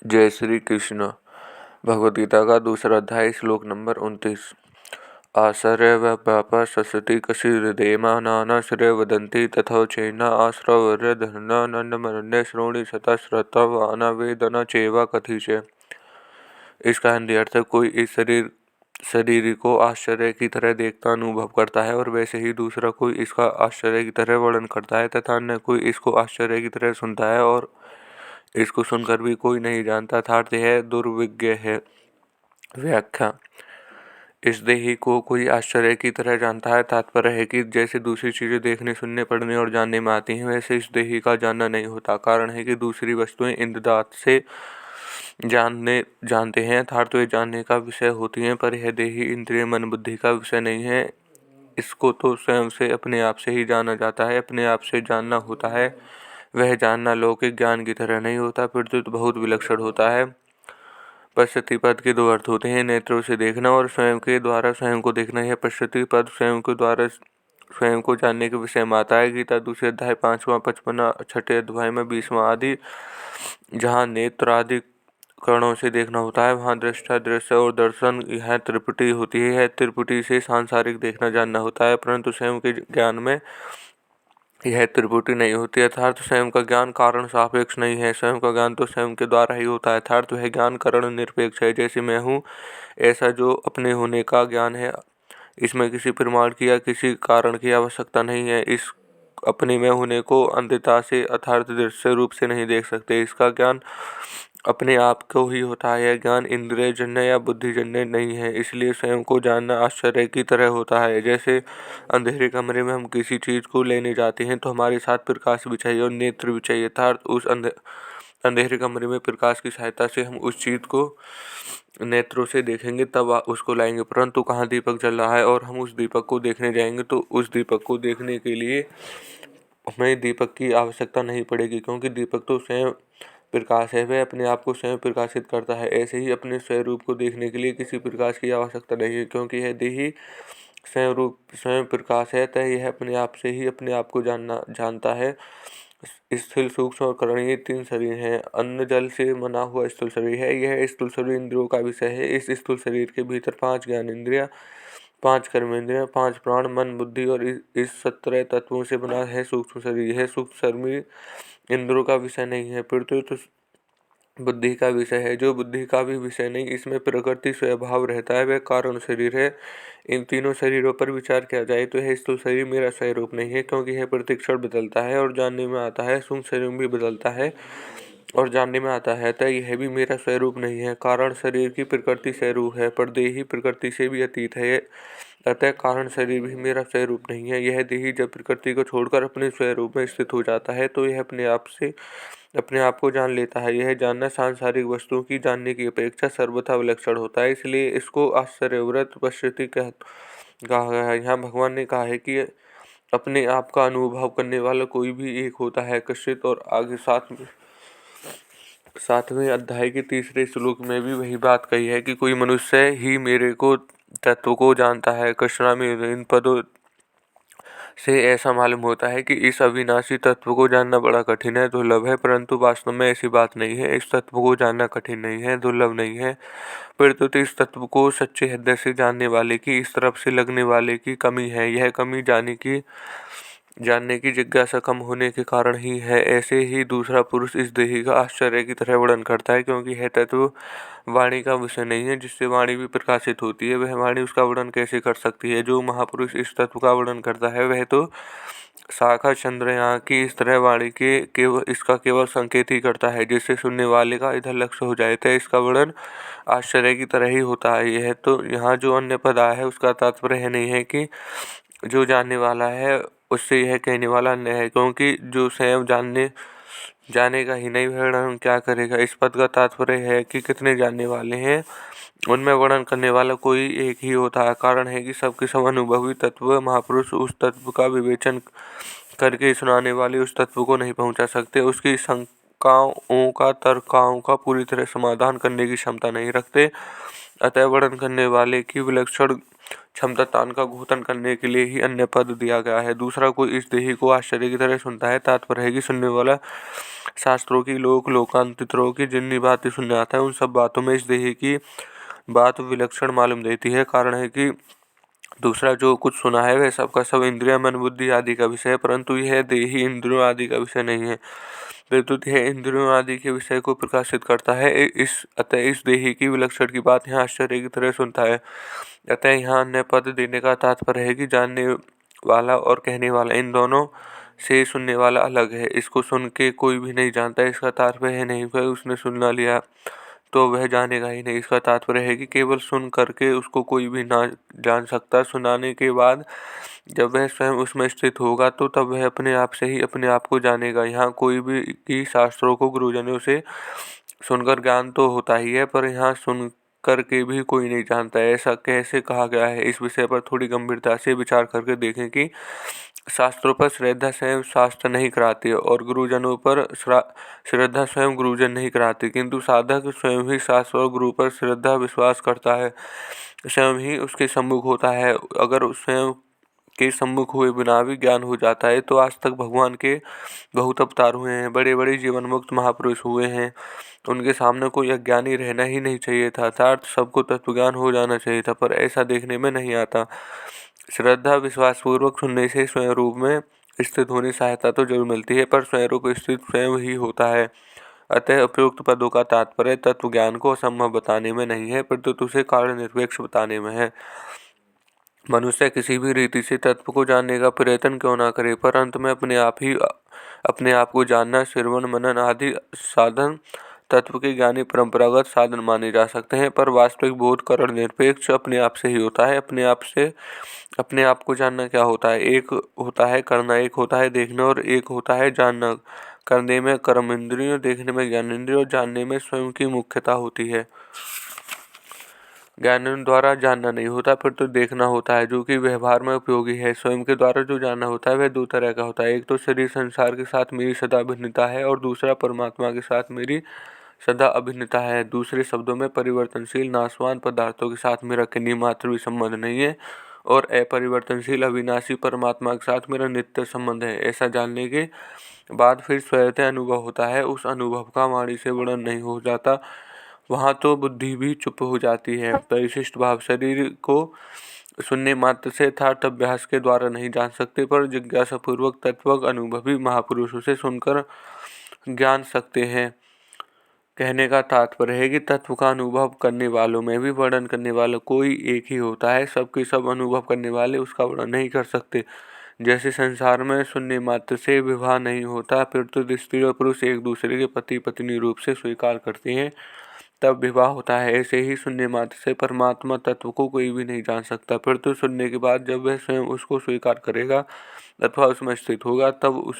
जय श्री कृष्ण। भगवद गीता का दूसरा अध्याय श्लोक नंबर 29। आश्रय व्यापा ससति कशिदेमा नाना श्रेय वदंती तथो चैना आश्रवर्य धर्ना नंदमरण्य श्रोणी सता श्रतवाना वेदना चेवा कथिशे। इसका हिंदी अर्थ कोई इस शरीर को आश्चर्य की तरह देखता अनुभव करता है और वैसे ही दूसरा कोई इसका आश्चर्य की तरह वर्णन करता है तथा अन्य कोई इसको आश्चर्य की तरह सुनता है और इसको सुनकर भी कोई नहीं जानता अर्थात यह दुर्विज्ञ है। व्याख्या। इस देही को कोई आश्चर्य की तरह जानता है, तात्पर्य है कि जैसे दूसरी चीजें देखने, सुनने, पढ़ने और जानने में आती हैं, वैसे इस देही का जानना नहीं होता। कारण है कि दूसरी वस्तुएं इंद्रियात से जानते हैं अर्थात तो ये जानने का विषय होती हैं, पर यह देही इंद्रिय मन बुद्धि का विषय नहीं है। इसको तो स्वयं से अपने आप से ही जाना जाता है, अपने आप से जानना होता है। वह जानना लौकिक ज्ञान की तरह नहीं होता, प्रत्युत बहुत विलक्षण होता है। पश्यति पद के दो अर्थ होते हैं, नेत्रों से देखना और स्वयं के द्वारा स्वयं को देखना। यह पश्यति पद स्वयं के द्वारा स्वयं को जानने के विषय में आता है। गीता दूसरे अध्याय 5वां 55 छठे अध्याय में 20वां आदि जहाँ नेत्र आदि करणों से देखना होता है, वहाँ दृष्टा दृश्य और दर्शन यह त्रिपुटी होती है। यह त्रिपुटी से सांसारिक देखना जानना होता है, परंतु स्वयं के ज्ञान में यह त्रिपुटी नहीं होती। अर्थात स्वयं का ज्ञान कारण सापेक्ष नहीं है, स्वयं का ज्ञान तो स्वयं के द्वारा ही होता है। अर्थात वह ज्ञान कारण निरपेक्ष है। जैसे मैं हूँ ऐसा जो अपने होने का ज्ञान है, इसमें किसी प्रमाण की या किसी कारण की आवश्यकता नहीं है। इस अपने में होने को अंधता से अर्थात दृश्य रूप से नहीं देख सकते। इसका ज्ञान अपने आप को ही होता है। यह ज्ञान इंद्रिय जन्य या बुद्धि जन्य नहीं है, इसलिए स्वयं को जानना आश्चर्य की तरह होता है। जैसे अंधेरे कमरे में हम किसी चीज को लेने जाते हैं तो हमारे साथ प्रकाश भी चाहिए और नेत्र भी चाहिए, अर्थात उस अंधेरे कमरे में प्रकाश की सहायता से हम उस चीज को नेत्रों से देखेंगे, तब उसको लाएंगे। परंतु कहाँ दीपक जल रहा है और हम उस दीपक को देखने जाएंगे तो उस दीपक को देखने के लिए हमें दीपक की आवश्यकता नहीं पड़ेगी, क्योंकि दीपक तो स्वयं प्रकाश है, वह अपने आप को स्वयं प्रकाशित करता है। ऐसे ही अपने स्वरूप को देखने के लिए किसी प्रकाश की आवश्यकता नहीं है, क्योंकि यह देही स्वयं प्रकाश है, तय यह अपने आप से ही अपने आप को जानता है। स्थूल, सूक्ष्म और करणीय तीन शरीर हैं। अन्न जल से बना हुआ स्थूल शरीर है। यह स्थूल शरीर इंद्रियों का विषय है। इस स्थूल शरीर के भीतर 5 ज्ञान इंद्रिया, 5 कर्मेंद्रिया, 5 प्राण, मन, बुद्धि और इस 17 तत्वों से बना है सूक्ष्म शरीर। यह सूक्ष्म शरीर इंद्रियों का विषय नहीं है, प्रत्युत बुद्धि का विषय है, जो बुद्धि का भी विषय नहीं। इसमें प्रकृति स्वभाव रहता है, वह कारण शरीर है। इन तीनों शरीरों पर विचार किया जाए तो यह स्थूल शरीर मेरा स्वरूप नहीं है, क्योंकि यह प्रतिक्षण बदलता है और जानने में आता है। सूक्ष्म शरीर भी बदलता है और जानने में आता है, तय यह भी मेरा स्वरूप नहीं है। कारण शरीर की प्रकृति स्वरूप है, पर देही प्रकृति से भी अतीत है, अतः कारण शरीर भी मेरा स्वरूप नहीं है। यह देही जब प्रकृति को छोड़कर अपने स्वरूप में स्थित हो जाता है तो यह अपने आप को जान लेता है। यह जानना सांसारिक वस्तुओं की जानने की अपेक्षा सर्वथा विलक्षण होता है, इसलिए इसको आश्चर्यव्रत पश्यति कहा गया है। यहाँ भगवान ने कहा है कि अपने आप का अनुभव करने वाला कोई भी एक होता है, कश्चित। और आगे 7वें अध्याय के 3रे श्लोक में भी वही बात कही है कि कोई मनुष्य ही मेरे को तत्व को जानता है। कृष्णा में इन पदों से ऐसा मालूम होता है कि इस अविनाशी तत्व को जानना बड़ा कठिन है, दुर्लभ है, परंतु वास्तव में ऐसी बात नहीं है। इस तत्व को जानना कठिन नहीं है, दुर्लभ नहीं है, परंतु इस तत्व को सच्चे हृदय से जानने वाले की, इस तरफ से लगने वाले की कमी है। यह कमी जानने की जिज्ञासा कम होने के कारण ही है। ऐसे ही दूसरा पुरुष इस देही का आश्चर्य की तरह वर्णन करता है, क्योंकि यह तत्व वाणी का विषय नहीं है, जिससे वाणी भी प्रकाशित होती है। वह वाणी उसका वर्णन कैसे कर सकती है? जो महापुरुष इस तत्व का वर्णन करता है वह तो शाखा चंद्रयान की इस तरह वाणी के इसका केवल संकेत ही करता है, जिससे सुनने वाले का इधर लक्ष्य हो जाए, तो इसका वर्णन आश्चर्य की तरह ही होता है। यह तो यहाँ जो अन्य पद आया है उसका तात्पर्य यह नहीं है कि जो जानने वाला है उससे यह कहने वाला अन्य है, क्योंकि जो स्वयं जानेगा ही नहीं वह वर्णन क्या करेगा। इस पद का तात्पर्य है कि कितने जानने वाले हैं, उनमें वर्णन करने वाला कोई एक ही होता है। कारण है कि सबके सब अनुभवी तत्व महापुरुष उस तत्व का विवेचन करके सुनाने वाले उस तत्व को नहीं पहुंचा सकते। उसकी शंकाओं का, तर्कों का पूरी तरह समाधान करने की क्षमता नहीं रखते। अतः वर्णन करने वाले की विलक्षण क्षमतान का घोतन करने के लिए ही अन्य पद दिया गया है। दूसरा, कोई इस देही को आश्चर्य की तरह सुनता है। तात्पर्य है कि सुनने वाला शास्त्रों की, लोकांतरों की जितनी बातें सुनने आता है उन सब बातों में इस देही की बात विलक्षण मालूम देती है। कारण है कि दूसरा जो कुछ सुना है वह सब का सब इंद्रिय, मन, बुद्धि आदि का विषय है, परंतु यह देही इंद्रियों आदि का विषय नहीं है। विद्युत यह इंद्रियों आदि के विषय को प्रकाशित करता है। अतः इस देही की विलक्षण की बात यहाँ आश्चर्य की तरह सुनता है। अतः यहाँ अन्य पद देने का तात्पर्य है कि जानने वाला और कहने वाला इन दोनों से सुनने वाला अलग है। इसको सुन के कोई भी नहीं जानता। इसका तात्पर्य नहीं है उसने सुन ना लिया तो वह जानेगा ही नहीं। इसका तात्पर्य है कि केवल सुन करके उसको कोई भी ना जान सकता। सुनाने के बाद जब वह स्वयं उसमें स्थित होगा तो तब वह अपने आप से ही अपने आप को जानेगा। यहाँ कोई भी की शास्त्रों को गुरुजनों से सुनकर ज्ञान तो होता ही है, पर यहाँ सुन करके भी कोई नहीं जानता है। ऐसा कैसे कहा गया है? इस विषय पर थोड़ी गंभीरता से विचार करके देखें कि शास्त्रों पर श्रद्धा स्वयं शास्त्र नहीं कराते और गुरुजनों पर श्रद्धा स्वयं गुरुजन नहीं कराते, किंतु साधक स्वयं ही शास्त्र और गुरु पर श्रद्धा विश्वास करता है, स्वयं ही उसके सम्मुख होता है। अगर स्वयं के सम्मुख हुए बिना भी ज्ञान हो जाता है तो आज तक भगवान के बहुत अवतार हुए हैं, बड़े बड़े जीवन मुक्त महापुरुष हुए हैं, उनके सामने कोई अज्ञानी रहना ही नहीं चाहिए था, अर्थात सबको तत्वज्ञान हो जाना चाहिए था, पर ऐसा देखने में नहीं आता। श्रद्धा विश्वास पूर्वक सुनने से स्वयं रूप में स्थित होने सहायता तो जरूर मिलती है, पर स्वयं रूप स्थित स्वयं ही होता है। अतः उपयुक्त पदों का तात्पर्य तत्व ज्ञान को असंभव बताने में नहीं है, प्रत्युत उसे कारण निरपेक्ष बताने में है। मनुष्य किसी भी रीति से तत्व को जानने का प्रयत्न क्यों ना करे, पर अंत में अपने आप को जानना, श्रवण मनन आदि साधन तत्व के ज्ञानी परंपरागत साधन माने जा सकते हैं, पर वास्तविक बोध कारण निरपेक्ष अपने आप से ही होता है। अपने आप को जानना क्या होता है? एक होता है करना, एक होता है देखना और एक होता है जानना। करने में कर्म इंद्रियों, देखने में ज्ञान इंद्रियों और जानने में स्वयं की मुख्यता होती है। ज्ञान द्वारा जानना नहीं होता, फिर तो देखना होता है, जो कि व्यवहार में उपयोगी है। स्वयं के द्वारा जो जानना होता है वह दो तरह का होता है। एक तो शरीर संसार के साथ मेरी सदा अभिन्नता है और दूसरा परमात्मा के साथ मेरी सदा अभिन्नता है। दूसरे शब्दों में परिवर्तनशील नाशवान पदार्थों के साथ मेरा किन्हीं मात्र भी संबंध नहीं है और अपरिवर्तनशील अविनाशी परमात्मा के साथ मेरा नित्य संबंध है। ऐसा जानने के बाद फिर स्वयं अनुभव होता है। उस अनुभव का वाणी से वर्णन नहीं हो जाता, वहाँ तो बुद्धि भी चुप हो जाती है। परिशिष्ट भाव शरीर को सुनने मात्र से अर्थात अभ्यास के द्वारा नहीं जान सकते, पर जिज्ञासा पूर्वक तत्व अनुभवी महापुरुषों से सुनकर जान सकते हैं। कहने का तात्पर्य है कि तत्व का अनुभव करने वालों में भी वर्णन करने वाला कोई एक ही होता है। सबके सब अनुभव करने वाले उसका वर्णन नहीं कर सकते। जैसे संसार में सुनने मात्र से विवाह नहीं होता, फिर तो स्त्री और पुरुष एक दूसरे के पति पत्नी रूप से स्वीकार करते हैं तब विवाह होता है। ऐसे ही सुनने मात्र से परमात्मा तत्व को कोई भी नहीं जान सकता, फिर तो सुनने के बाद जब वह स्वयं उसको स्वीकार करेगा अथवा उसमें स्थित होगा तब उस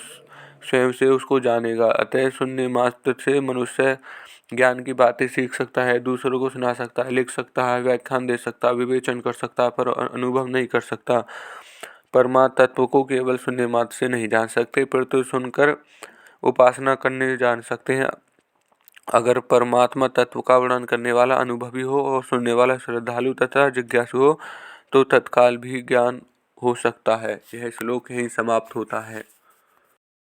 स्वयं से उसको जानेगा। अतः सुनने मात्र से मनुष्य ज्ञान की बातें सीख सकता है, दूसरों को सुना सकता है, लिख सकता है, व्याख्यान दे सकता है, विवेचन कर सकता है, पर अनुभव नहीं कर सकता। परमात्मा तत्व को केवल सुनने मात्र से नहीं जान सकते, फिर तो सुनकर उपासना करने जान सकते हैं। अगर परमात्मा तत्व का वर्णन करने वाला अनुभवी हो और सुनने वाला श्रद्धालु तथा जिज्ञासु हो तो तत्काल भी ज्ञान हो सकता है। यह श्लोक यहीं समाप्त होता है।